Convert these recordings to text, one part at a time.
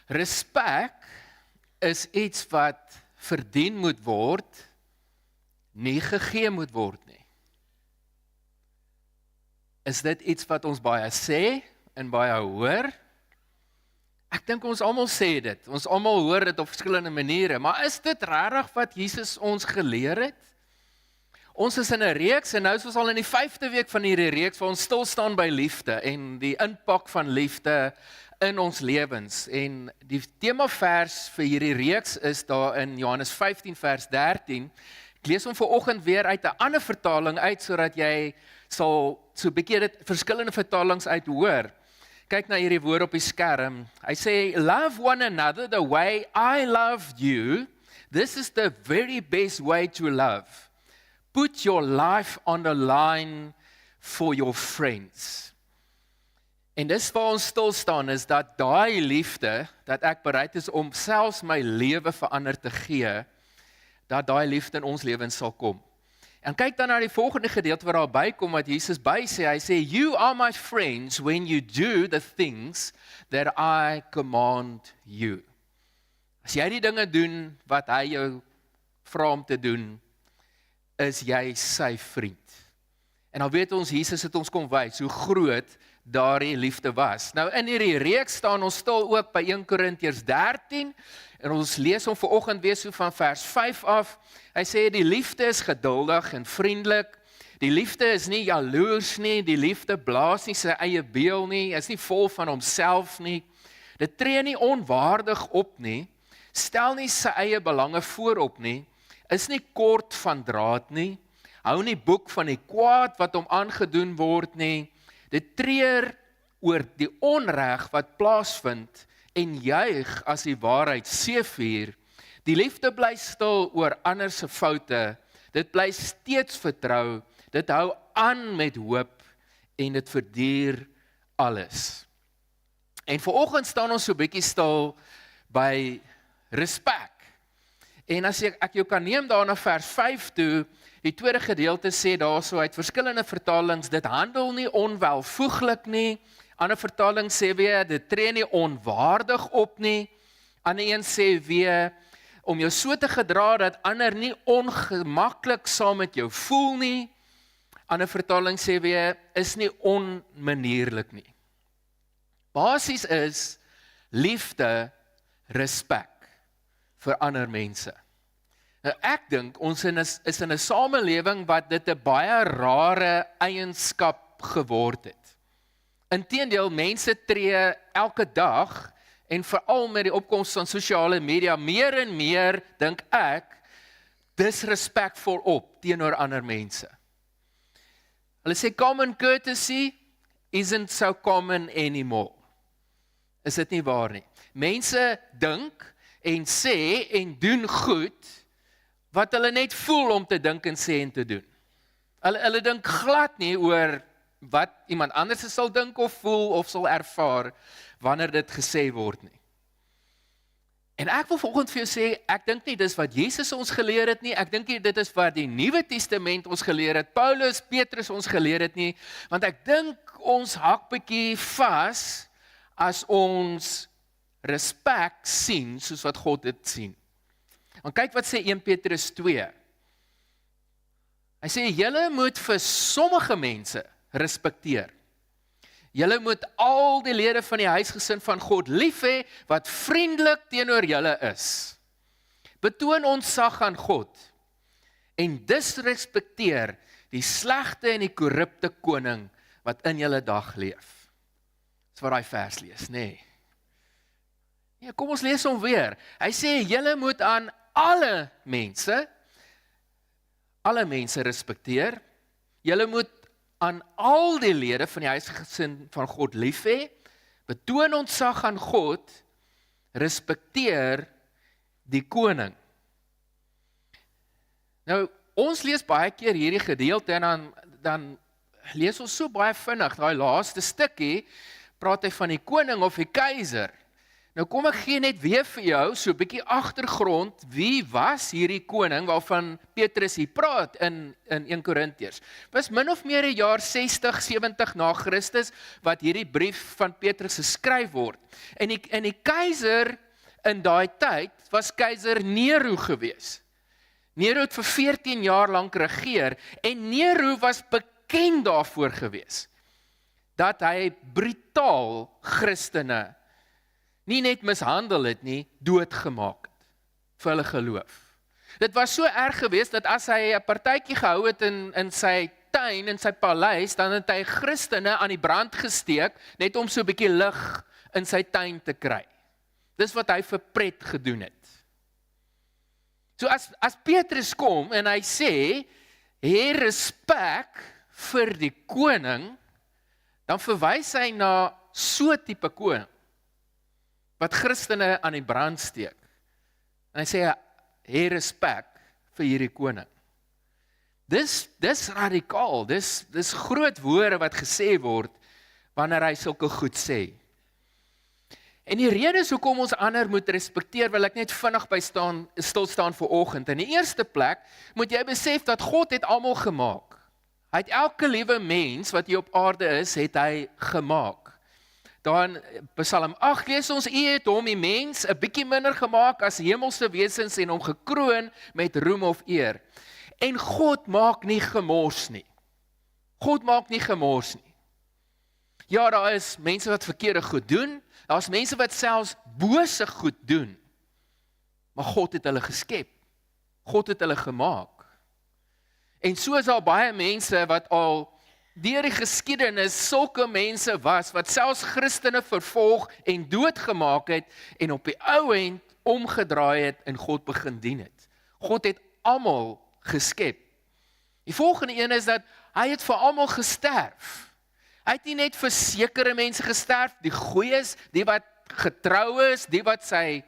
Respek is iets wat verdien moet word, nie gegee moet word nie. Is dit iets wat ons baie sê en baie hoor? Ek dink ons almal sê dit. Ons almal hoor dit op verskillende maniere, maar is dit regtig wat Jesus ons geleer het? Ons is in 'n reeks en nou is ons al in die 5de week van hierdie reeks waar ons stil staan by liefde en die impak van liefde in ons lewens. En die temavers vir hierdie reeks is daar in Johannes 15 vers 13. Ek lees hom vanoggend weer uit 'n ander vertaling uit sodat jy sal so 'n bietjie dit verskillende vertalings uit hoor. Kyk na hierdie woord op die skerm. Hy sê, love one another the way I loved you. This is the very best way to love. Put your life on the line for your friends. En dis waar ons stil staan is dat daai liefde, dat ek bereid is om selfs my lewe vir ander te gee, dat daai liefde in ons lewens sal kom. En kyk dan na die volgende gedeelte waar daar bykom wat Jesus bysê. Hy sê, you are my friends when you do the things that I command you. As jy die dinge doen wat hy jou vra om te doen, is jy sy vriend. En dan weet ons, Jesus het ons kom wys hoe groot daardie liefde was. Nou in hierdie reeks staan ons stil ook by 1 Korintiërs 13, en ons lees hom vanoggend weer so van vers 5 af. Hy sê, die liefde is geduldig en vriendelik, die liefde is nie jaloers nie, die liefde blaas nie sy eie beel nie, is nie vol van homself nie, dit tree nie onwaardig op nie, stel nie sy eie belange voorop nie, is nie kort van draad nie, hou nie boek van die kwaad wat hom aangedoen word nie, dit treur oor die onreg wat plaasvind en juig as die waarheid seëvier. Die liefde bly stil oor ander se foute, dit bly steeds vertrou, dit hou aan met hoop en dit verduur alles. En vanoggend staan ons so 'n bietjie stil by respek. En as ek jou kan neem daar na vers 5 toe, die tweede gedeelte sê daar so uit verskillende vertalings, dit handel nie onwelvoeglik nie, ander vertaling sê weer, dit tree nie onwaardig op nie, ander een sê weer, om jou so te gedra dat ander nie ongemaklik saam met jou voel nie, ander vertaling sê weer, is nie onmanierlik nie. Basies is liefde respek vir ander mense. Nou ek dink ons is in 'n samelewing wat dit 'n baie rare eienskap geword het. Inteendeel, mense tree elke dag en veral met die opkoms van sosiale media meer en meer, dink ek, disrespekvol op teenoor ander mense. Hulle sê common courtesy isn't so common anymore. Is dit nie waar nie? Mense dink en sê en doen goed wat hulle net voel om te dink en sê en te doen. Hulle dink glad nie oor wat iemand anders sal dink of voel of sal ervaar wanneer dit gesê word nie. En ek wil vanoggend vir jou sê, ek dink nie dis wat Jesus ons geleer het nie, ek dink nie dit is wat die Nuwe Testament ons geleer het, Paulus, Petrus ons geleer het nie, want ek dink ons hak bietjie vas as ons respek sien soos wat God dit sien. Want kyk wat sê 1 Petrus 2. Hy sê, julle moet vir sommige mense respekteer. Julle moet al die lede van die huisgesin van God lief hê wat vriendelik teenoor julle is. Betoon ontzag aan God en disrespekteer die slegte en die korrupte koning wat in julle dag leef. Dis wat daai vers lees, nê? Ja, kom ons lees hom weer. Hy sê, julle moet aan alle mense respekteer. Julle moet aan al die lede van die huisgesin van God lief hê, betoon ontzag aan God, respekteer die koning. Nou, ons lees baie keer hierdie gedeelte en dan lees ons so baie vinnig, daai laaste stukkie, praat hy van die koning of die keiser. Nou kom ek gee net weer vir jou so 'n bietjie agtergrond, wie was hierdie koning waarvan Petrus hier praat in 1 Korintiërs. Was min of meer die jaar 60, 70 na Christus wat hierdie brief van Petrus geskryf word. En die keiser in daai tyd was keiser Nero gewees. Nero het vir 14 jaar lank regeer en Nero was bekend daarvoor gewees dat hy brutaal Christene nie net mishandel het nie, doodgemaak het vir hulle geloof. Dit was so erg geweest dat as hy 'n partytjie gehou het in sy tuin, in sy paleis, dan het hy Christene aan die brand gesteek, net om so 'n bietjie lig in sy tuin te kry. Dis wat hy vir pret gedoen het. So as Petrus kom en hy sê, hê respek vir die koning, dan verwys hy na so tipe koning, wat Christene aan die brand steek. En hy sê, hê respek vir hierdie koning. Dis radikaal, dis groot woorde wat gesê word, wanneer hy sulke goed sê. En die rede hoekom ons ander moet respekteer, wil ek net vinnig by stil staan vir oggend. In die eerste plek, moet jy besef dat God het almal gemaak. Hy het elke liewe mens wat hier op aarde is, het hy gemaak. Daar in Psalm 8 lees ons, U het hom die mens 'n bietjie minder gemaak as hemelse wesens en hom gekroon met roem of eer. En God maak nie gemors nie. God maak nie gemors nie. Ja, daar is mense wat verkeerde goed doen, daar is mense wat selfs bose goed doen, maar God het hulle geskep. God het hulle gemaak. En so is daar baie mense wat al deur die geskiedenis sulke mense was, wat selfs Christene vervolg en doodgemaak het, en op die ou end omgedraai het en God begin dien het. God het almal geskep. Die volgende een is dat hy het vir almal gesterf. Hy het nie net vir sekere mense gesterf, die goeies, die wat getrou is, die wat sy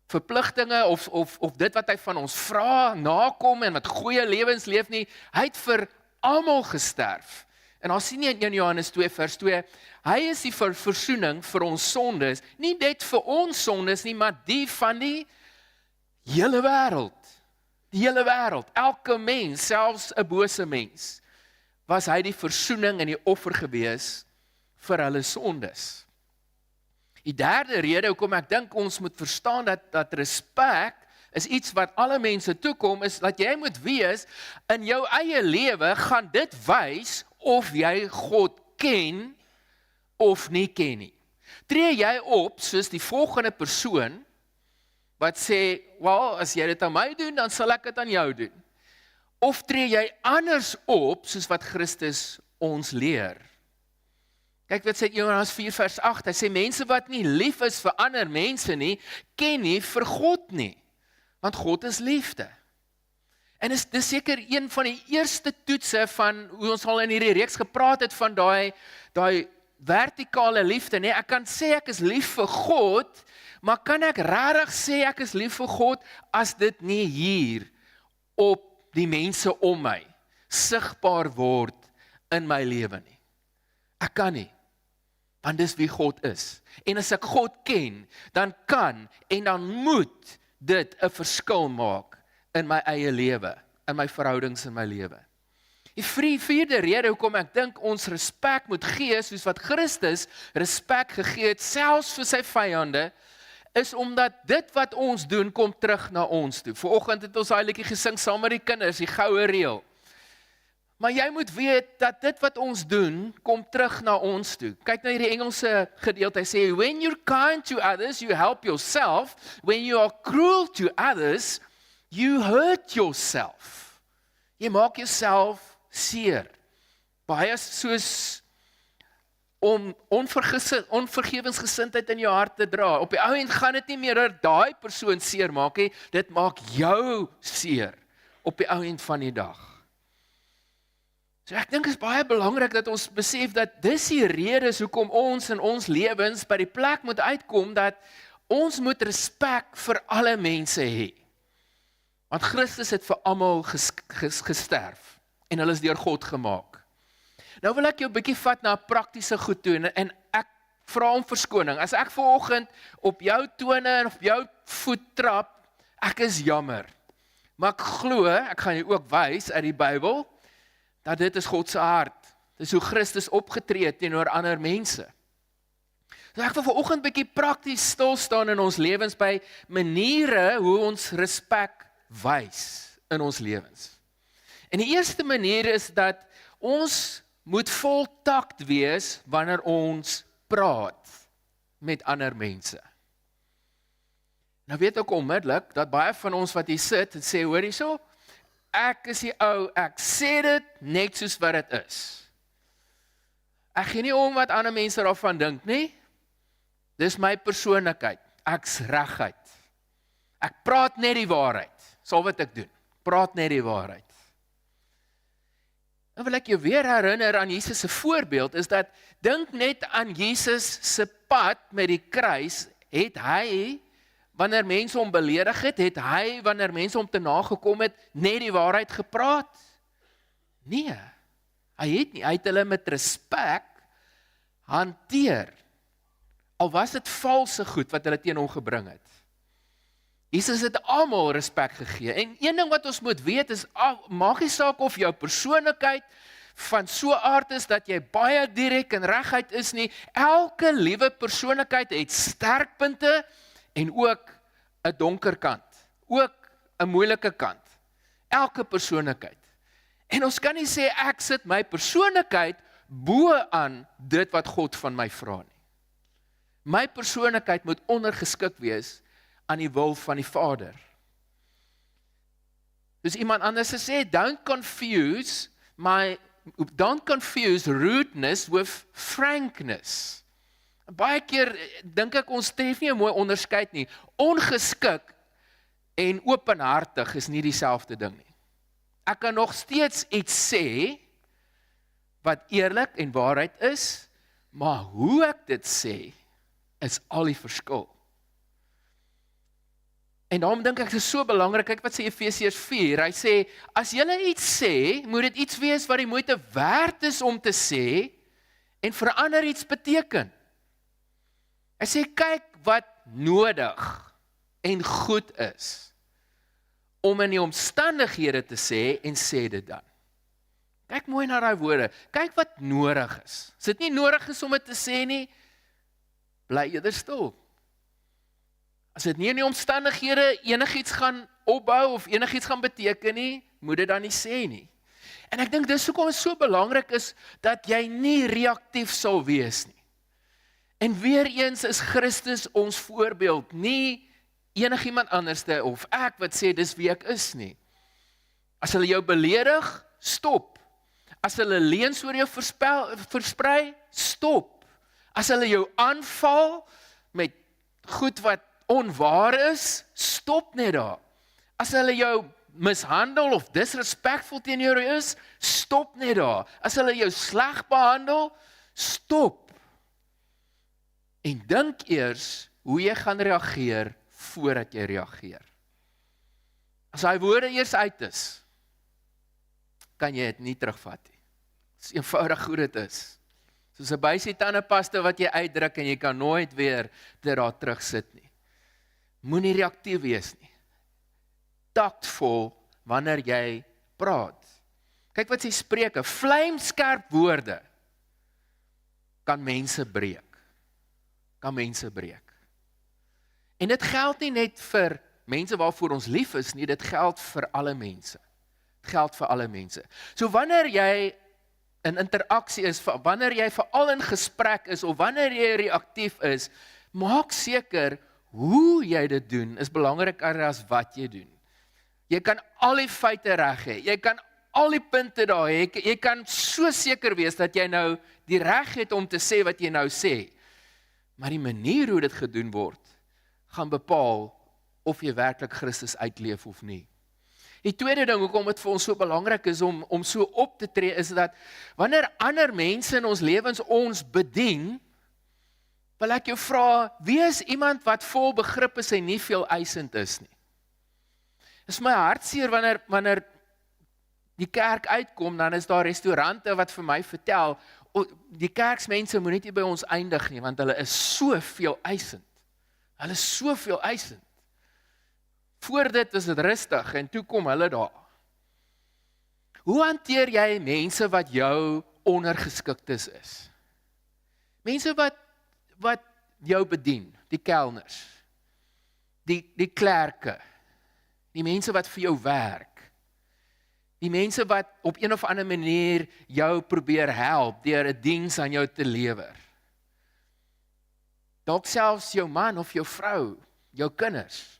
verpligtinge of dit wat hy van ons vra, nakom en wat goeie lewens leef nie, hy het vir almal gesterf. En dan sien jy in 1 Johannes 2 vers 2, hy is die versoening vir ons sondes, nie net vir ons sondes nie, maar die van die hele wêreld. Die hele wêreld, elke mens, selfs 'n bose mens, was hy die versoening en die offer gewees vir hulle sondes. Die derde rede hoekom ek dink ons moet verstaan dat respek is iets wat alle mense toekom, is dat jy moet wees, in jou eie lewe gaan dit wys of jy God ken of nie ken nie. Tree jy op soos die volgende persoon, wat sê, wel, as jy dit aan my doen, dan sal ek dit aan jou doen. Of tree jy anders op, soos wat Christus ons leer. Kyk wat sê Johannes 4 vers 8, hy sê, mense wat nie lief is vir ander mense nie, ken nie vir God nie. Want God is liefde. En dis seker een van die eerste toetse van hoe ons al in hierdie reeks gepraat het van daai vertikale liefde, nee, ek kan sê ek is lief vir God, maar kan ek regtig sê ek is lief vir God as dit nie hier op die mense om my sigbaar word in my lewe nie. Ek kan nie, want dis wie God is. En as ek God ken, dan kan en dan moet dit 'n verskil maak in my eie lewe, in my verhoudings in my lewe. Die vierde rede hoekom ek dink ons respek moet gee, soos wat Christus respek gegee het, selfs vir sy vyande, is omdat dit wat ons doen, kom terug na ons toe. Vanoggend het ons daai liedjie gesing saam met die kinders, die goue reël. Maar jy moet weet dat dit wat ons doen, kom terug na ons toe. Kyk na hierdie Engelse gedeelte, hy sê, when you're kind to others, you help yourself. When you are cruel to others, you hurt yourself. Jy maak jouself seer. Baie soos om onvergewensgesindheid in jou hart te dra. Op die ou end gaan dit nie meer oor daai persoon seer maak nie, dit maak jou seer op die ou end van die dag. So ek dink is baie belangrik dat ons besef dat dis die redes hoekom ons in ons lewens by die plek moet uitkom dat ons moet respek vir alle mense hê. Want Christus het vir almal gesterf en hulle is deur God gemaak. Nou wil ek jou 'n bietjie vat na 'n praktiese goed toe en ek vra om verskoning. As ek vanoggend op jou tone en op jou voet trap, ek is jammer. Maar ek glo, ek gaan jou ook wys uit die Bybel, dat dit is God se hart. Dit is hoe Christus opgetree het teenoor ander mense. So ek wil vanoggend bietjie prakties stil staan in ons lewens by maniere hoe ons respek wys in ons lewens. En die eerste manier is dat ons moet vol takt wees wanneer ons praat met ander mense. Nou weet ek onmiddellik dat baie van ons wat hier sit en sê, hoor hierso, ek is die ou, ek sê dit net soos wat dit is. Ek gee nie om wat ander mense daarvan dink nie. Dis my persoonlikheid, ek's reguit. Ek praat net die waarheid, sal wat ek doen, praat net die waarheid. Nou wil ek jou weer herinner aan Jesus se voorbeeld, is dat, dink net aan Jesus se pad met die kruis, het hy, wanneer mense hom beledig het hy, wanneer mense hom te nagekom het, net die waarheid gepraat? Nee, hy het nie, hy het hulle met respek hanteer. Al was dit valse goed wat hulle teen hom gebring het. Jesus het almal respek gegee. En een ding wat ons moet weet is, maak nie saak of jou persoonlikheid van so aard is dat jy baie direk en reguit is nie. Elke liewe persoonlikheid het sterkpunte en ook 'n donker kant, ook 'n moeilike kant. Elke persoonlikheid. En ons kan nie sê ek sit my persoonlikheid bo aan dit wat God van my vra nie. My persoonlikheid moet ondergeskik wees aan die wil van die Vader. Dus iemand anders sê, don't confuse rudeness with frankness. Baie keer dink ek ons tref nie 'n mooi onderskeid nie. Ongeskik en openhartig is nie dieselfde ding nie. Ek kan nog steeds iets sê wat eerlik en waarheid is, maar hoe ek dit sê is al die verskil. En daarom dink ek dit is so belangrik, kyk wat sê Efesiërs 4, hy sê, as julle iets sê, moet dit iets wees wat die moeite werd is om te sê, en vir ander iets beteken. Hy sê, kyk wat nodig en goed is, om in die omstandighede te sê, en sê dit dan. Kyk mooi na daai woorde, kyk wat nodig is. As dit nie nodig is om dit te sê nie, bly eerder stil. As dit nie in die omstandighede enigiets gaan opbou of enigiets gaan beteken nie, moet dit dan nie sê nie. En ek dink dis hoekom dit so belangrik is dat jy nie reaktief sal wees nie. En weer eens is Christus ons voorbeeld, nie enigiemand anderste of ek wat sê dis wie ek is nie. As hulle jou beledig, stop. As hulle leuns oor jou versprei, stop. As hulle jou aanval met goed wat onwaar is, stop net daar. As hulle jou mishandel of disrespectful teenoor jou is, stop net daar. As hulle jou sleg behandel, stop. En dink eers hoe jy gaan reageer voordat jy reageer. As hy woorde eers uit is, kan jy dit nie terugvat nie. Dis eenvoudig hoe dit is. Soos 'n bysie tandepasta wat jy uitdruk en jy kan nooit weer dit daar terugsit nie. Moenie reaktief wees nie. Taktvol wanneer jy praat. Kyk wat sê Spreuke, vlamskerp woorde kan mense breek. Kan mense breek. En dit geld nie net vir mense waarvoor ons lief is nie, dit geld vir alle mense. Dit geld vir alle mense. So wanneer jy in interaksie is, wanneer jy veral in gesprek is, of wanneer jy reaktief is, maak seker, hoe jy dit doen, is belangriker as wat jy doen. Jy kan al die feite reg hê, jy kan al die punte daar hê, jy kan so seker wees dat jy nou die reg het om te sê wat jy nou sê. Maar die manier hoe dit gedoen word, gaan bepaal of jy werklik Christus uitleef of nie. Die tweede ding, hoekom dit vir ons so belangrik is om so op te tree, is dat wanneer ander mense in ons lewens ons bedien, wil ek jou vra, wie is iemand wat vol begrip is en nie veel eisend is nie? Dit is my hartseer wanneer die kerk uitkom, dan is daar restaurante wat vir my vertel, die kerksmense moet net nie by ons eindig nie, want hulle is soveel eisend. Hulle is soveel eisend. Voor dit is dit rustig en toe kom hulle daar. Hoe hanteer jy mense wat jou ondergeskiktes is? Mense wat jou bedien, die kelners, die klerke, die mense wat vir jou werk, die mense wat op een of ander manier jou probeer help deur 'n diens aan jou te lewer. Dalk selfs jou man of jou vrou, jou kinders.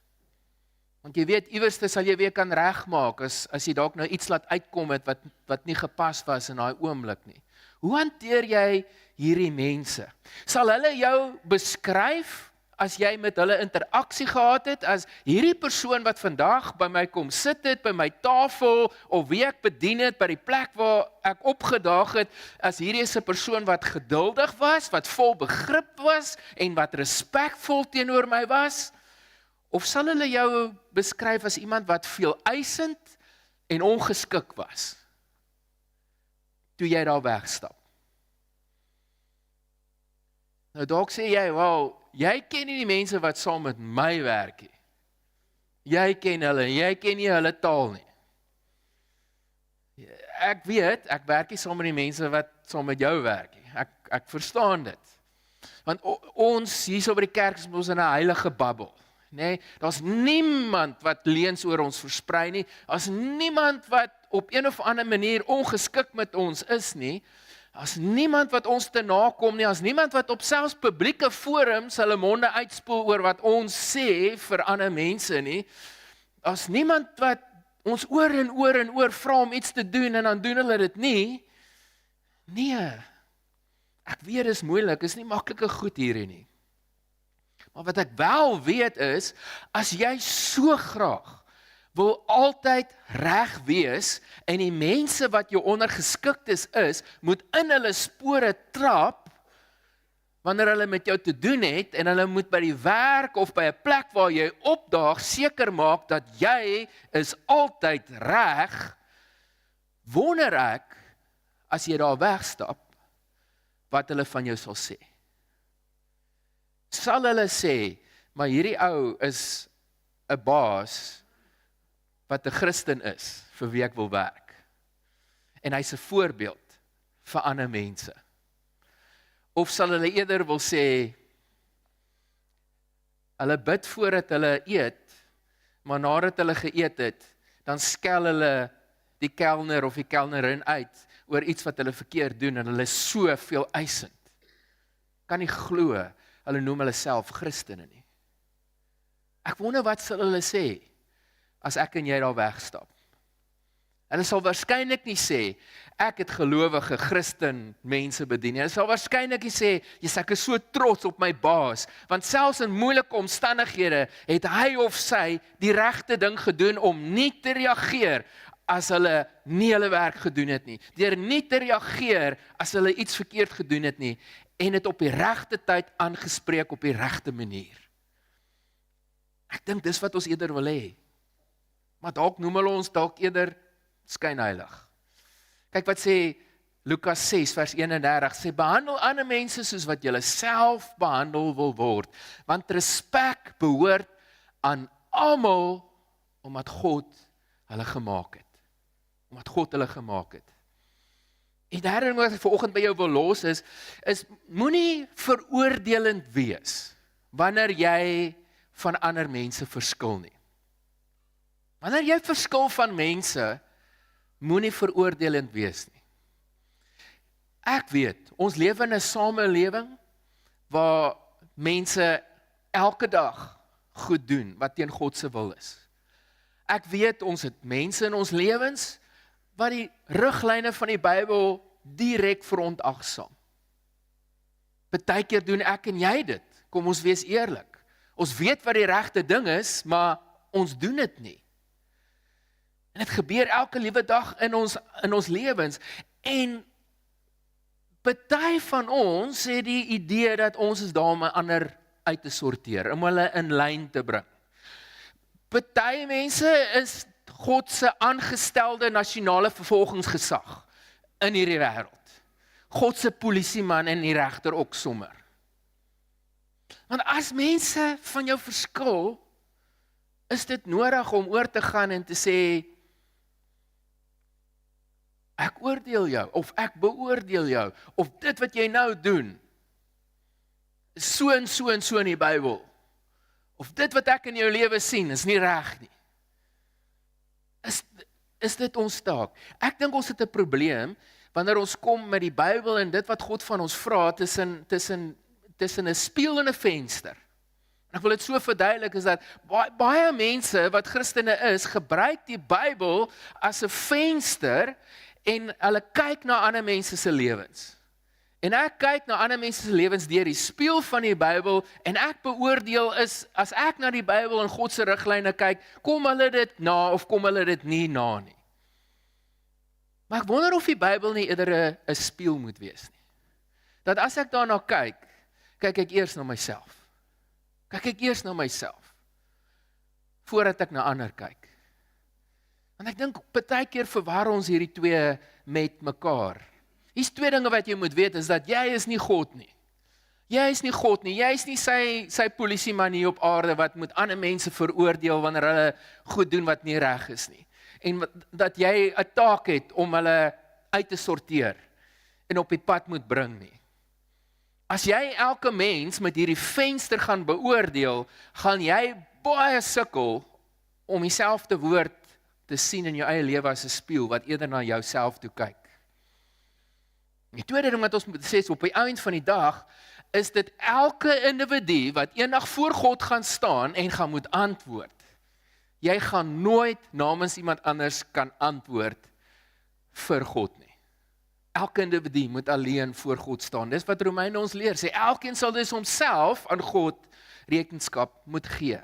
Want jy weet, iewerste sal jy weer kan regmaak as jy dalk nou iets laat uitkom het wat nie gepas was in daai oomblik nie. Hoe hanteer jy hierdie mense? Sal hulle jou beskryf as jy met hulle interaksie gehad het, as hierdie persoon wat vandag by my kom sit het, by my tafel, of wie ek bedien het, by die plek waar ek opgedaag het, as hierdie is 'n persoon wat geduldig was, wat vol begrip was, en wat respekvol teenoor my was? Of sal hulle jou beskryf as iemand wat veel eisend en ongeskik was, toe jy daar wegstap? Nou dalk sê jy, wel, jy ken nie die mense wat saam met my werk nie. Jy ken hulle, jy ken nie hulle taal nie. Ek weet, ek werk nie saam met die mense wat saam met jou werk nie. Ek verstaan dit. Want ons hier so by die kerk is ons in 'n heilige bubbel. Nee, daar's niemand wat leuns oor ons versprei nie. Daar's niemand wat op een of ander manier ongeskik met ons is nie. As niemand wat ons te nakom nie, as niemand wat op selfs publieke forums hulle monde uitspoel oor wat ons sê vir ander mense nie, as niemand wat ons oor en oor vra om iets te doen en dan doen hulle dit nie, nee, ek weet dis moeilik, is nie maklike goed hierdie nie. Maar wat ek wel weet is, as jy so graag wil altyd reg wees, en die mense wat jou ondergeskiktes is, moet in hulle spore trap, wanneer hulle met jou te doen het, en hulle moet by die werk of by 'n plek waar jy opdaag, seker maak dat jy is altyd reg, wonder ek, as jy daar wegstap, wat hulle van jou sal sê. Sal hulle sê, maar hierdie ou is 'n baas, wat 'n Christen is, vir wie ek wil werk. En hy's 'n voorbeeld vir ander mense. Of sal hulle eerder wil sê, hulle bid voordat hulle eet, maar nadat hulle geëet het, dan skel hulle die kelner of die kelnerin uit, oor iets wat hulle verkeerd doen, en hulle is so veel eisend. Kan nie glo, hulle noem hulle self Christene nie. Ek wonder wat sal hulle sê, as ek en jy daar wegstap. Hulle sal waarskynlik nie sê, ek het gelowige Christen mense bedien. Hulle sal waarskynlik nie sê, ek is so trots op my baas, want selfs in moeilike omstandighede, het hy of sy die regte ding gedoen om nie te reageer, as hulle nie hulle werk gedoen het nie. Deur nie te reageer, as hulle iets verkeerd gedoen het nie, en het op die regte tyd aangespreek op die regte manier. Ek dink dis wat ons eerder wil hê. Maar dalk noem hulle ons dalk eerder skynheilig. Kyk wat sê Lukas 6 vers 31, sê behandel ander mense soos wat julle self behandel wil word, want respek behoort aan almal, omdat God hulle gemaak het. Omdat God hulle gemaak het. En derde ding wat ek vanoggend by jou wil los is moenie veroordelend wees, wanneer jy van ander mense verskil nie. Wanneer jy verskil van mense, moenie veroordelend wees nie. Ek weet, ons lewe in 'n samelewing waar mense elke dag goed doen wat teen God se wil is. Ek weet, ons het mense in ons lewens wat die riglyne van die Bybel direk verontagsaam. Partykeer doen ek en jy dit, kom ons wees eerlik. Ons weet wat die regte ding is, maar ons doen dit nie. En dit gebeur elke liewe dag in ons lewens. En party van ons het die idee dat ons is daar om ander uit te sorteer, om hulle in lyn te bring. Party mense is God se aangestelde nasionale vervolgingsgesag in hierdie wêreld. God se polisieman en die regter ook sommer. Want as mense van jou verskil, is dit nodig om oor te gaan en te sê, ek oordeel jou, of ek beoordeel jou, of dit wat jy nou doen, is so en so en so in die Bybel, of dit wat ek in jou lewe sien, is nie reg nie. Is dit ons taak? Ek dink ons het 'n probleem, wanneer ons kom met die Bybel en dit wat God van ons vra, tussen 'n spieël en 'n venster. En ek wil dit so verduidelik, is dat baie mense wat Christene is, gebruik die Bybel as 'n venster, en hulle kyk na ander mense se lewens. En ek kyk na ander mense se lewens deur die spieël van die Bybel, en ek beoordeel as ek na die Bybel en God se riglyne kyk, kom hulle dit na of kom hulle dit nie na nie. Maar ek wonder of die Bybel nie eerder 'n spieël moet wees nie. Dat as ek daarna kyk ek eers na myself. Kyk ek eers na myself, voordat ek na ander kyk. Want ek dink, partykeer verwar ons hierdie twee met mekaar. Hier's twee dinge wat jy moet weet, is dat jy is nie God nie. Jy is nie God nie, jy is nie sy polisieman hier op aarde, wat moet ander mense veroordeel, wanneer hulle goed doen wat nie reg is nie. En dat jy 'n taak het om hulle uit te sorteer, en op die pad moet bring nie. As jy elke mens met hierdie venster gaan beoordeel, gaan jy baie sukkel om dieselfde woord te sien in jou eie lewe as 'n spieël, wat eerder na jouself toe kyk. Die tweede ding wat ons moet sê, op die eind van die dag, is dit elke individu wat eendag voor God gaan staan en gaan moet antwoord. Jy gaan nooit namens iemand anders kan antwoord vir God nie. Elke individu moet alleen voor God staan. Dis wat Romeine ons leer, sê elkeen sal dus homself aan God rekenskap moet gee.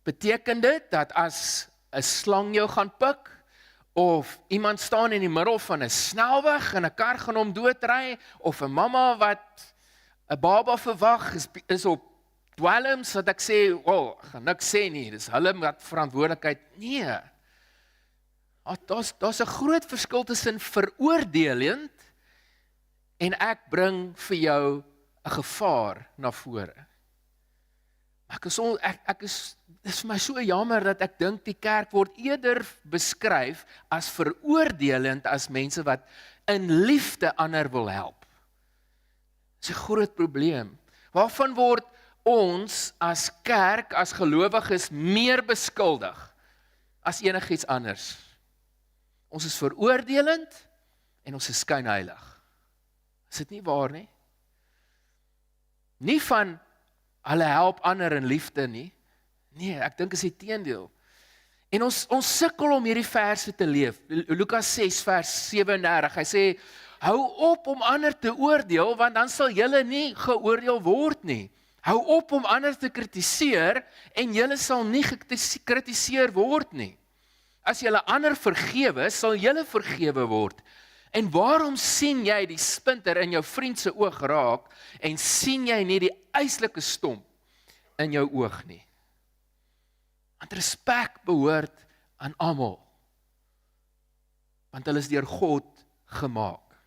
Beteken dit dat as 'n slang jou gaan pik, of iemand staan in die middel van 'n snelweg en 'n kar gaan hom doodry, of 'n mamma wat 'n baba verwag is op dwelms, dat ek sê, gaan niks sê nie, dis hulle met verantwoordelikheid. Nee. Daar's 'n groot verskil tussen veroordelend en ek bring vir jou 'n gevaar na vore. Dit is vir my so jammer dat ek dink die kerk word eerder beskryf as veroordelend as mense wat in liefde ander wil help. Dis 'n groot probleem. Waarvan word ons as kerk, as gelowiges meer beskuldig as enigiets anders? Ons is veroordelend en ons is skynheilig. Is dit nie waar nie? Nie van hulle help ander in liefde nie. Nee, ek dink is die teendeel. En ons sukkel om hierdie verse te leef. Lukas 6 vers 37, hy sê, hou op om ander te oordeel, want dan sal julle nie geoordeel word nie. Hou op om ander te kritiseer, en julle sal nie gekritiseer word nie. As julle ander vergewe, sal julle vergewe word. En waarom sien jy die splinter in jou vriend se oog raak, en sien jy nie die yslike stomp in jou oog nie? Want respek behoort aan almal, want hulle is deur God gemaak.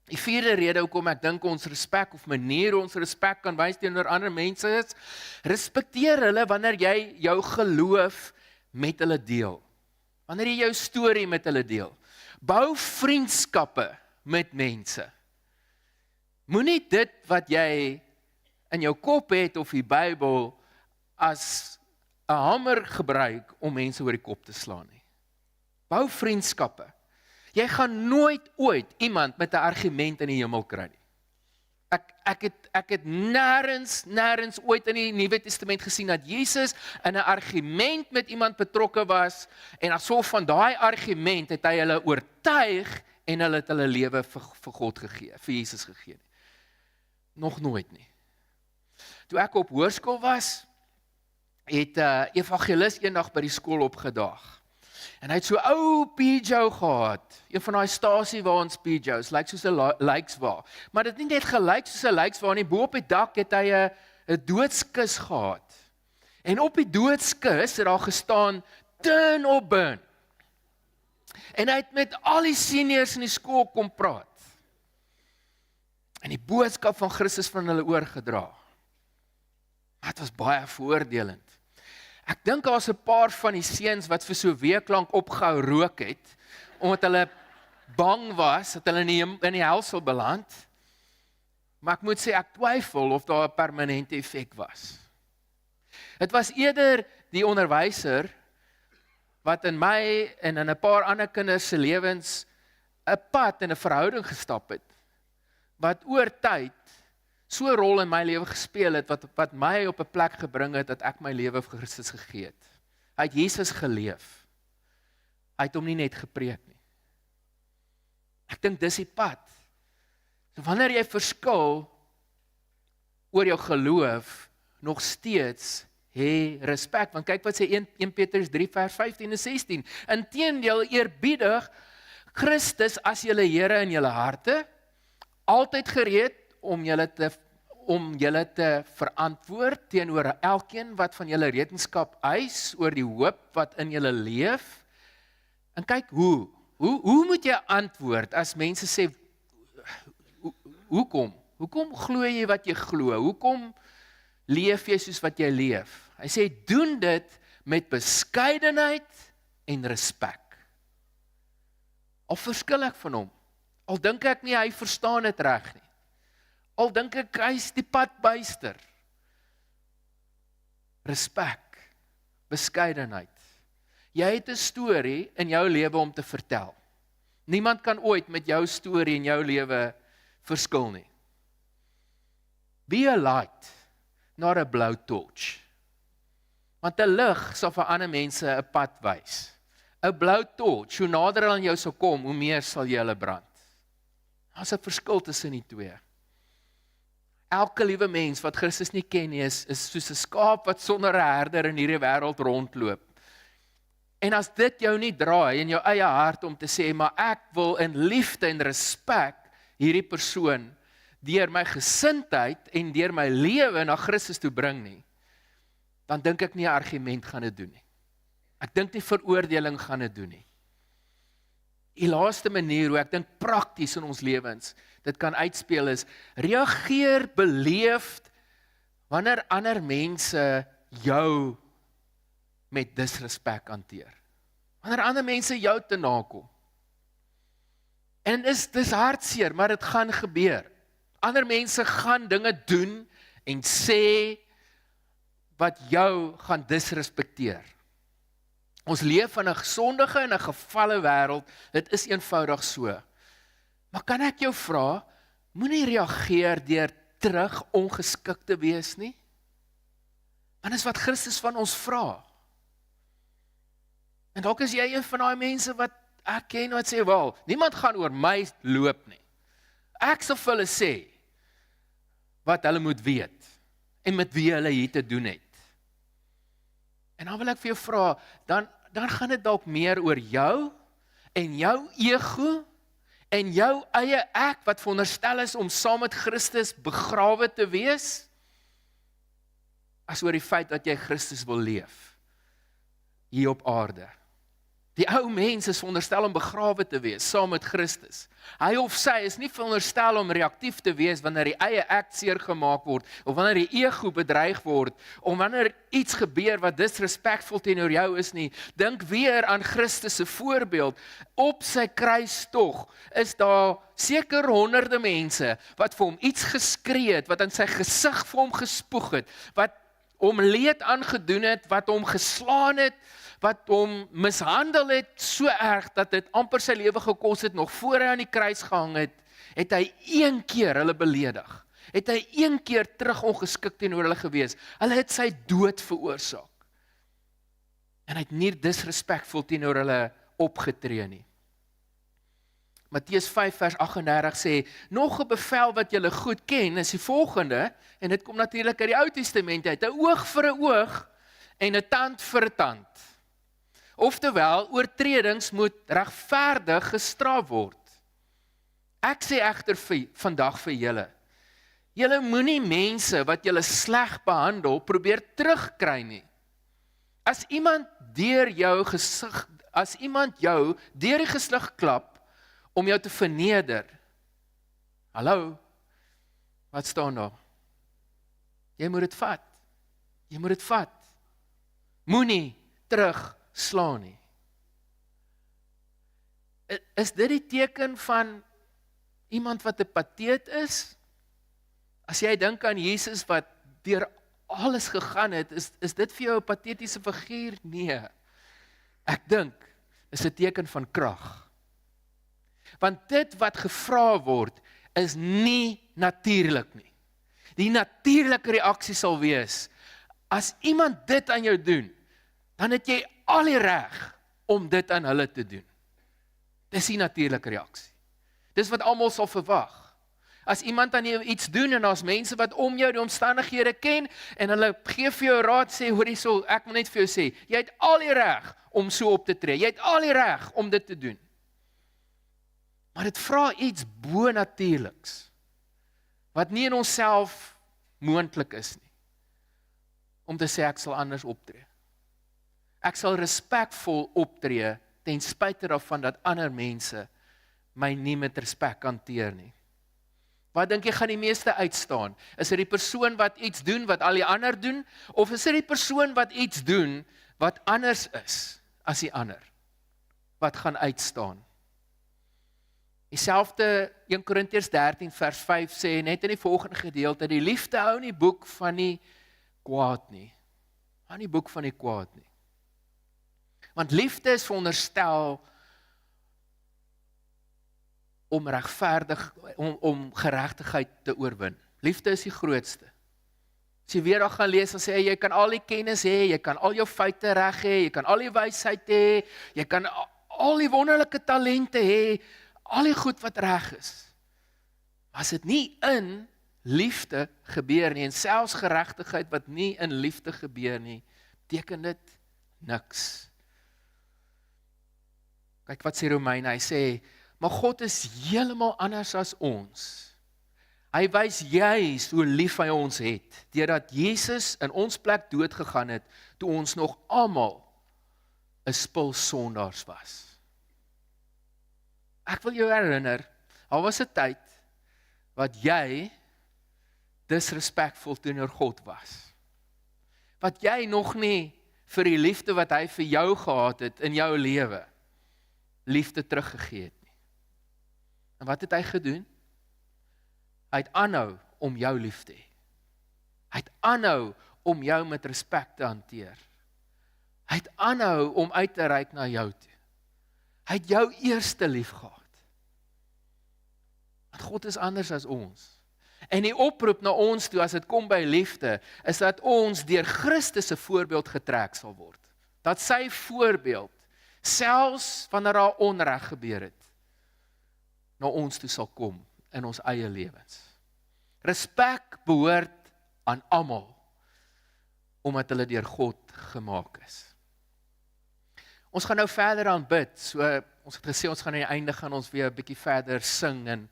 Die vierde rede hoekom ek dink ons respek, of manier ons respek kan wys teenoor ander mense is, respekteer hulle wanneer jy jou geloof met hulle deel. Wanneer jy jou storie met hulle deel. Bou vriendskappe met mense. Moenie dit wat jy in jou kop het of die Bybel as 'n hamer gebruik om mense oor die kop te slaan nie. Bou vriendskappe. Jy gaan nooit ooit iemand met 'n argument in die hemel kry nie. Ek het nêrens ooit in die Nuwe Testament gesien dat Jesus in 'n argument met iemand betrokke was, en as gevolg van daai argument het hy hulle oortuig en hulle het hulle lewe vir God gegee, vir Jesus gegee. Nog nooit nie. Toe ek op hoërskool was, het 'n evangelis eendag by die skool opgedaag. En hy het so ou Peugeot gehad, een van daai stasie waar ons Peugeots, lyk soos 'n lijkswa. Maar dit nie net gelyk soos 'n lijkswa nie, bo op die dak het hy 'n doodskus gehad. En op die doodskus het daar gestaan, turn or burn. En hy het met al die seniors in die skool kom praat. En die boodskap van Christus van hulle oorgedra. Maar dit was baie veroordelend. Ek dink daar's 'n paar van die seuns wat vir so 'n week lank opgehou rook het, omdat hulle bang was dat hulle in die hel sal beland. Maar ek moet sê, ek twyfel of daar 'n permanente effek was. Dit was eerder die onderwyser wat in my en in 'n paar ander kinders se lewens 'n pad en 'n verhouding gestap het, wat oor tyd so 'n rol in my lewe gespeel het, wat my op 'n plek gebring het, dat ek my lewe vir Christus gegee het. Hy het Jesus geleef. Hy het hom nie net gepreek nie. Ek dink dis die pad. So wanneer jy verskil oor jou geloof, nog steeds hê respek, want kyk wat sê 1 Petrus 3 vers 15 en 16. Inteendeel, eerbiedig Christus as julle Here in julle harte, altyd gereed om julle te verantwoord teenoor elkeen wat van julle rekenskap eis oor die hoop wat in julle leef. En kyk hoe moet jy antwoord as mense sê, hoekom? Hoekom glo jy wat jy glo? Hoekom leef jy soos wat jy leef? Hy sê, doen dit met beskeidenheid en respek. Al verskil ek van hom, al dink ek nie hy verstaan dit reg nie, al dink ek hy's die pad byster. Respek, beskeidenheid. Jy het 'n storie in jou lewe om te vertel. Niemand kan ooit met jou storie in jou lewe verskil nie. Be a light, not a blou torch. Want 'n lig sal vir ander mense 'n pad wys. 'n Blou torch, hoe nader aan jou sal kom, hoe meer sal jy hulle brand. Daar's 'n verskil tussen die twee. Elke liewe mens wat Christus nie ken nie, is soos 'n skaap wat sonder 'n herder in hierdie wêreld rondloop. En as dit jou nie draai in jou eie hart om te sê, maar ek wil in liefde en respek hierdie persoon deur my gesindheid en deur my lewe na Christus toe bring nie, dan dink ek nie 'n argument gaan dit doen nie. Ek dink nie veroordeling gaan dit doen nie. Die laaste manier hoe ek dink prakties in ons lewens dit kan uitspeel is, reageer beleefd wanneer ander mense jou met disrespek hanteer. Wanneer ander mense jou te nakom. En dis hartseer, maar dit gaan gebeur. Ander mense gaan dinge doen en sê wat jou gaan disrespekteer. Ons leef in 'n gesondige en 'n gefalle wêreld, dit is eenvoudig so. Maar kan ek jou vra, moenie reageer deur terug ongeskik te wees nie? Want dis wat Christus van ons vra. En dalk is jy een van daai mense wat ek ken wat sê, wel, niemand gaan oor my loop nie. Ek sal vir hulle sê wat hulle moet weet en met wie hulle hier te doen het. En dan wil ek vir jou vra, dan gaan dit dalk meer oor jou en jou ego en jou eie ek wat veronderstel is om saam met Christus begrawe te wees, as oor die feit dat jy Christus wil leef hier op aarde. Die ou mens is veronderstel om begrawe te wees saam met Christus. Hy of sy is nie veronderstel om reaktief te wees wanneer die eie ek seer gemaak word, of wanneer die ego bedreig word, of wanneer iets gebeur wat disrespekvol teenoor jou is nie. Dink weer aan Christus se voorbeeld. Op sy kruistog is daar seker honderde mense wat vir hom iets geskree het, wat in sy gesig vir hom gespoeg het, wat hom leed aangedoen het, wat hom geslaan het, wat hom mishandel het, so erg dat dit amper sy lewe gekos het, nog voor hy aan die kruis gehang het, het hy een keer hulle beledig, het hy een keer terug ongeskik teenoor hulle gewees, hulle het sy dood veroorsaak, en hy het nie disrespekvol teenoor hulle opgetree nie. Matteus 5 vers 38 sê, nog 'n bevel wat julle goed ken, is die volgende, en dit kom natuurlik uit die Ou Testament uit, 'n oog vir 'n oog, en 'n tand vir 'n tand. Oftewel, oortredings moet regverdig gestraf word. Ek sê egter vandag vir julle, julle moenie mense wat julle sleg behandel, probeer terugkry nie. As iemand deur jou gesig, as iemand jou deur die gesig klap om jou te verneder, hallo, wat staan daar? Jy moet dit vat. Jy moet dit vat. Moenie terugslaan nie. Is dit die teken van iemand wat 'n pateet is? As jy dink aan Jesus wat deur alles gegaan het, is dit vir jou 'n patetiese figuur? Nee. Ek dink, is 'n teken van krag. Want dit wat gevra word, is nie natuurlik nie. Die natuurlike reaksie sal wees, as iemand dit aan jou doen, dan het jy al die reg om dit aan hulle te doen. Dis die natuurlike reaksie. Dis wat almal sal verwag. As iemand aan jou iets doen, en daar's mense wat om jou die omstandighede ken, en hulle gee vir jou raad, sê, hoor hierso, ek wil net vir jou sê, jy het al die reg om so op te tree, jy het al die reg om dit te doen. Maar dit vra iets bo-natuurliks, wat nie in onsself moontlik is nie, om te sê ek sal anders optree. Ek sal respekvol optree, ten spyte daarvan dat ander mense my nie met respek hanteer nie. Wat dink jy gaan die meeste uitstaan? Is dit die persoon wat iets doen wat al die ander doen, of is dit die persoon wat iets doen wat anders is as die ander? Wat gaan uitstaan? Dieselfde 1 Korintiërs 13 vers 5 sê net in die volgende gedeelte, die liefde hou nie boek van die kwaad nie. Hou nie boek van die kwaad nie. Want liefde is veronderstel om geregtigheid te oorwin. Liefde is die grootste. As jy weer daar gaan lees, dan sê hy, jy kan al die kennis hê, jy kan al jou feite reg hê, jy kan al die wysheid hê, jy kan al die wonderlike talente hê, al die goed wat reg is. As dit nie in liefde gebeur nie, en selfs geregtigheid wat nie in liefde gebeur nie, beteken dit niks. Kyk wat sê Romeine, hy sê, maar God is heeltemal anders as ons. Hy wys juis hoe lief hy ons het, deurdat Jesus in ons plek dood gegaan het, toe ons nog almal 'n spul sondaars was. Ek wil jou herinner, al was 'n tyd wat jy disrespekvol teenoor God was. Wat jy nog nie vir die liefde wat hy vir jou gehad het in jou lewe, liefde teruggegee het nie. En wat het hy gedoen? Hy het aanhou om jou lief te hê. Hy het aanhou om jou met respek te hanteer. Hy het aanhou om uit te reik na jou toe. Hy het jou eerste lief gehad. Want God is anders as ons. En die oproep na ons toe, as dit kom by liefde, is dat ons deur Christus se voorbeeld getrek sal word. Dat sy voorbeeld, selfs wanneer daar onreg gebeur het, na ons toe sal kom in ons eie lewens. Respek behoort aan almal, omdat hulle deur God gemaak is. Ons gaan nou verder aanbid, so ons het gesê ons gaan aan die einde gaan ons weer 'n bietjie verder sing, en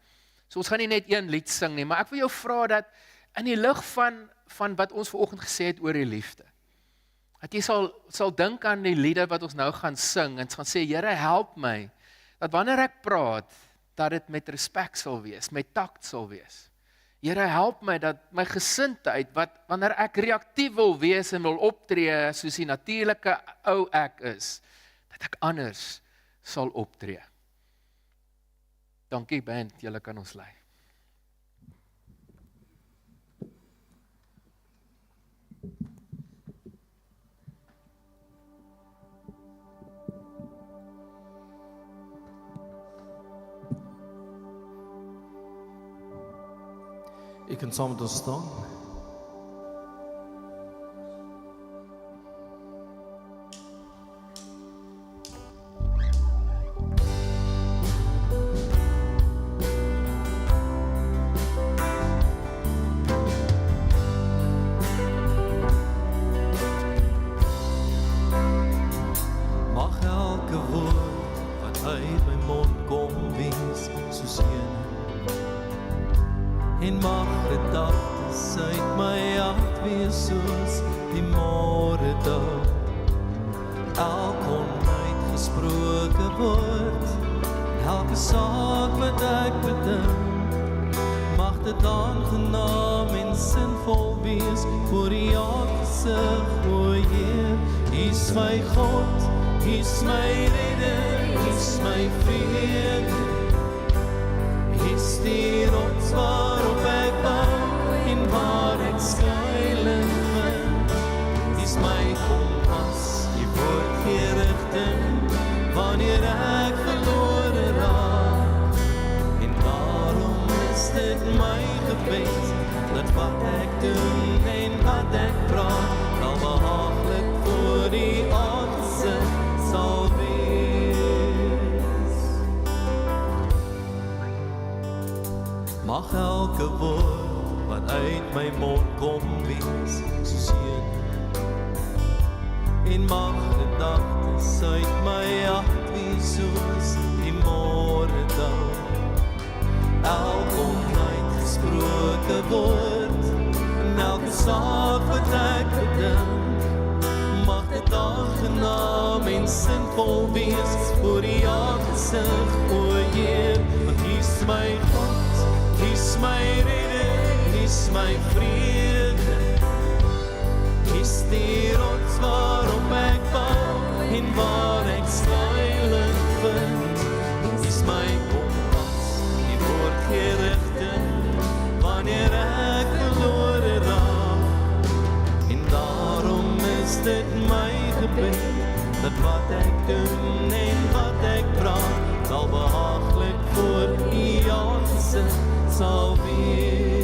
so ons gaan nie net een lied sing nie, maar ek wil jou vra dat in die lig van wat ons vanoggend gesê het oor die liefde, dat jy sal dink aan die liede wat ons nou gaan sing, en gaan sê, Here, help my, dat wanneer ek praat, dat dit met respek sal wees, met takt sal wees. Here, help my dat my gesindheid, wanneer ek reaktief wil wees en wil optree, soos die natuurlike ou ek is, dat ek anders sal optree. Dankie band, julle kan ons lei. U kan saam met ons staan. Mag elke woord wat uit my mond kom wees soos een, en mag gedagtes uit my hart wees soos die môre dag. gesproke word, elke saak wat ek bedink, mag dit aangenaam en sinvol wees voor die aangesig, o Heer. U is my God, U is my redder, U is my vrede. U is die rots waarop ek bou en waar ek skuiling vind. U is my kompas, U woord gee rigting wanneer ek verlore raak. En daarom is dit my gebed dat wat ek doen en wat ek praat wel behaaglik voor die aangesig sal wees. Mag elke woord wat uit my mond kom wees soos seën, en mag gedagtes uit my hart wees soos die môredag. Elke onuitgesproke woord en elke saak wat ek bedink, mag dit aangenaam en sinvol wees voor die aangesig, o Heer. Want U is my God, U is my redder, U is my vrede. U is die rots waarop ek bou en waar ek skuiling vind. U is my kompas, U woord gee rigting wanneer ek verlore raak. En daarom is dit my gebed dat wat ek doen en wat ek praat sal behaaglik voor U aangesig sal wees.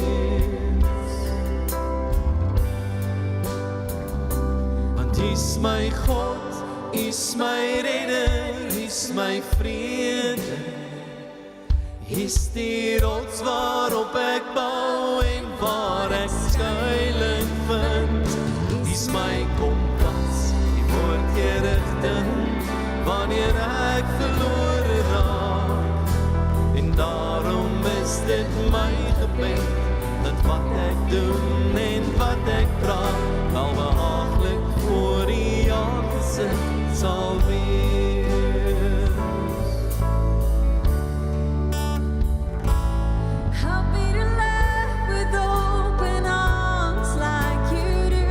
Want U is my God, U is my redder, U is my vrede. U is die rots waarop ek bou en waar ek skuiling vind. U is my kompas, U woord gee rigting wanneer ek verlore raak. En daarom is dit my gebed dat wat ek doen en wat ek praat wel behaaglik voor U aangesig sal wees. Help me to love with open arms like You do,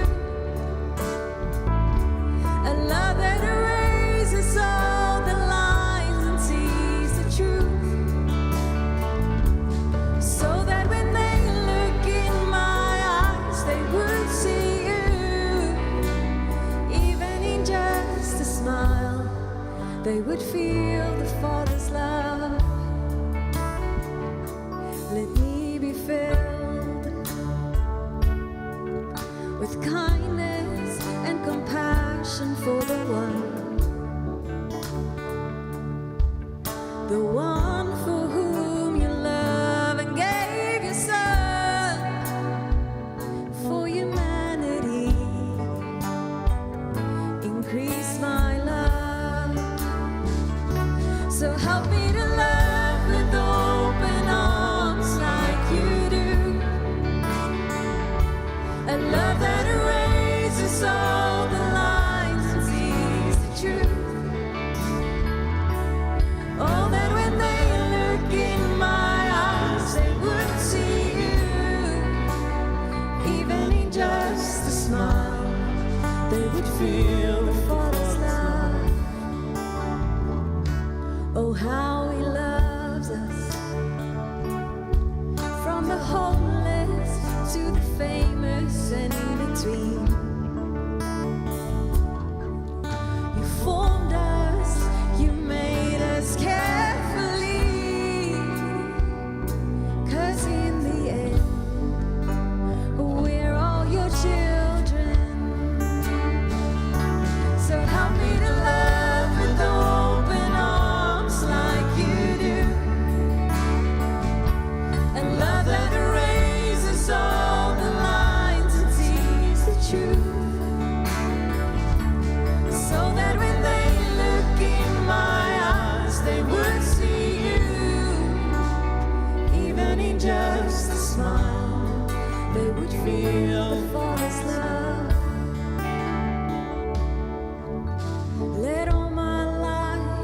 a love that erases all the lies and sees the truth, so that when they look in my eyes they would see You. Even in just a smile they would feel the Father's love. Let me be filled with kindness and compassion for the one for whom You love and gave Your Son for humanity. Increase my love, so help me to love with open arms like You do, a love that erases all the lines and sees the truth. Oh, that when they look in my eyes they would see You. Even in just a smile they would feel the Father's love. Oh, how He loves us, from the homeless to the famous and in between. You formed us, You made us carefully, 'cause in the end we're all Your children. So help me to love with open arms like You do, a love that erases all the lines and sees the truth, so that when they look in my eyes they would see You. Even in just a smile they would feel the Father's love. Let all my life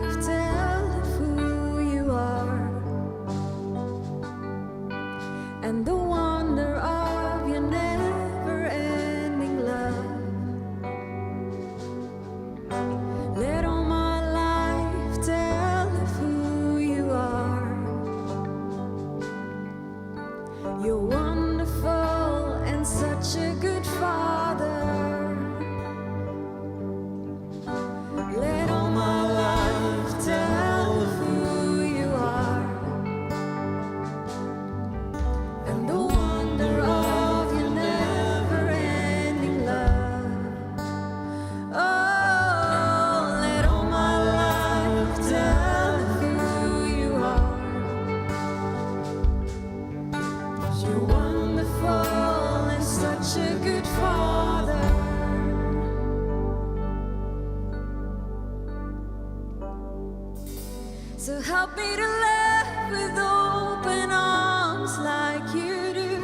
So help me to love with open arms like you do.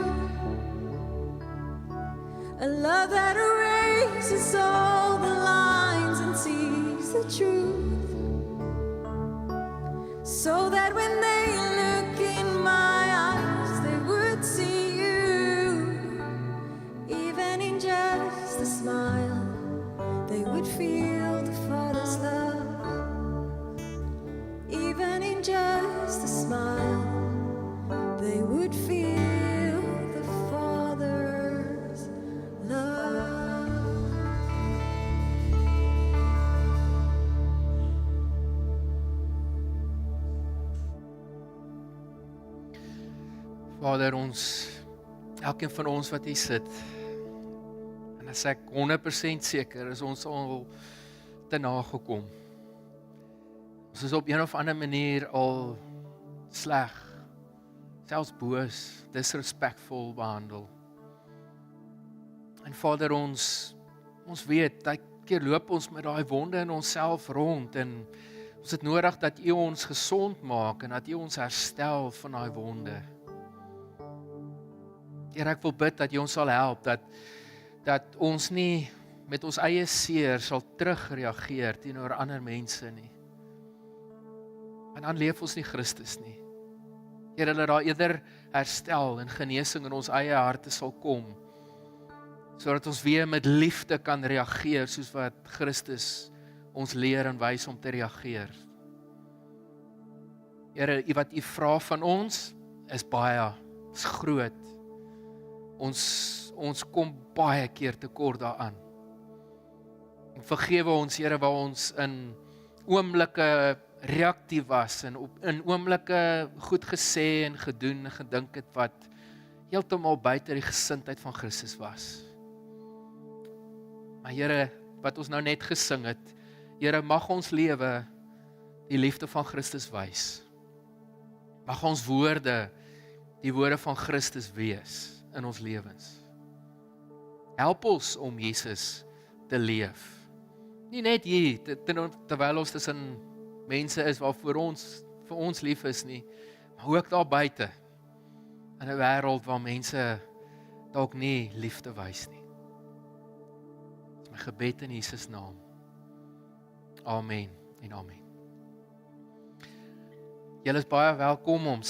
A love that erases all the lines and sees the truth. So that when they look in my eyes, they would see you. Even in just a smile, they would feel the Father's love. Even in just a smile, they would feel the Father's love. Vader, elkeen van ons wat hier sit, en as ek 100% seker is ons al te nagekom. Ons is op een of ander manier al sleg, selfs boos, disrespectful behandel. En Vader, ons weet, dat keer loop ons met daai wonde in onsself rond, en ons het nodig dat U ons gesond maak, en dat U ons herstel van daai wonde. Here, ek wil bid dat U ons sal help, dat ons nie met ons eie seer sal terugreageer teenoor ander mense nie. En dan leef ons nie Christus nie. Here, dat daar eerder herstel en genesing in ons eie harte sal kom, sodat ons weer met liefde kan reageer, soos wat Christus ons leer en wys om te reageer. Here, wat U vra van ons, is baie, is groot. Ons kom baie keer tekort daaraan. En vergewe ons, Here, waar ons in oomblikke reaktief was, en in oomblikke goed gesê en gedoen en gedink het wat heeltemal buite die gesindheid van Christus was. Maar Here, wat ons nou net gesing het, Here, mag ons lewe die liefde van Christus wys. Mag ons woorde die woorde van Christus wees in ons lewens. Help ons om Jesus te leef. Nie net hier, terwyl ons tussen mense is vir ons lief is nie, maar ook daar buite, in 'n wêreld waar mense dalk nie liefde wys nie. Dit is my gebed in Jesus naam. Amen en amen. Julle is baie welkom om